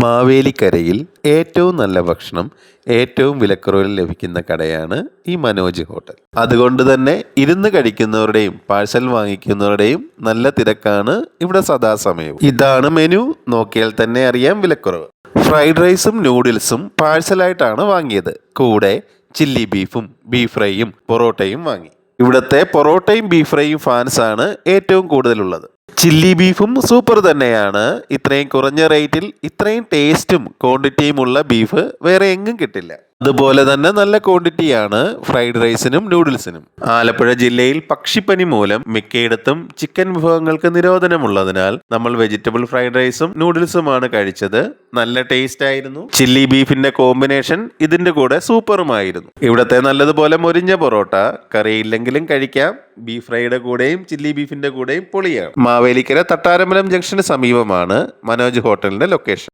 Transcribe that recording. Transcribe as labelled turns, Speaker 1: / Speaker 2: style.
Speaker 1: മാവേലിക്കരയിൽ ഏറ്റവും നല്ല ഭക്ഷണം ഏറ്റവും വിലക്കുറവിൽ ലഭിക്കുന്ന കടയാണ് ഈ മനോജ് ഹോട്ടൽ. അതുകൊണ്ട് തന്നെ ഇരുന്ന് കഴിക്കുന്നവരുടെയും പാഴ്സൽ വാങ്ങിക്കുന്നവരുടെയും നല്ല തിരക്കാണ് ഇവിടെ സദാസമയവും. ഇതാണ് മെനു, നോക്കിയാൽ തന്നെ അറിയാം വിലക്കുറവ്. ഫ്രൈഡ് റൈസും നൂഡിൽസും പാഴ്സലായിട്ടാണ് വാങ്ങിയത്. കൂടെ ചില്ലി ബീഫും ബീഫ് ഫ്രൈയും പൊറോട്ടയും വാങ്ങി. ഇവിടുത്തെ പൊറോട്ടയും ബീഫ് ഫ്രൈയും ഫാൻസാണ് ഏറ്റവും കൂടുതലുള്ളത്. ചില്ലി ബീഫും സൂപ്പർ തന്നെയാണ്. ഇത്രയും കുറഞ്ഞ റേറ്റിൽ ഇത്രയും ടേസ്റ്റും ക്വാണ്ടിറ്റിയുമുള്ള ബീഫ് വേറെ എങ്ങും കിട്ടില്ല. അതുപോലെ തന്നെ നല്ല ക്വാണ്ടിറ്റിയാണ് ഫ്രൈഡ് റൈസിനും നൂഡിൽസിനും. ആലപ്പുഴ ജില്ലയിൽ പക്ഷിപ്പനി മൂലം മിക്കയിടത്തും ചിക്കൻ വിഭവങ്ങൾക്ക് നിരോധനമുള്ളതിനാൽ നമ്മൾ വെജിറ്റബിൾ ഫ്രൈഡ് റൈസും നൂഡിൽസുമാണ് കഴിച്ചത്. നല്ല ടേസ്റ്റ് ആയിരുന്നു. ചില്ലി ബീഫിന്റെ കോമ്പിനേഷൻ ഇതിന്റെ കൂടെ സൂപ്പറുമായിരുന്നു. ഇവിടത്തെ നല്ലതുപോലെ മൊരിഞ്ഞ പൊറോട്ട കറിയില്ലെങ്കിലും കഴിക്കാം. ബീഫ് ഫ്രൈയുടെ കൂടെയും ചില്ലി ബീഫിന്റെ കൂടെയും പൊളിയാണ്. മാവേലിക്കര തട്ടാരമ്പലം ജംഗ്ഷന് സമീപമാണ് മനോജ് ഹോട്ടലിന്റെ ലൊക്കേഷൻ.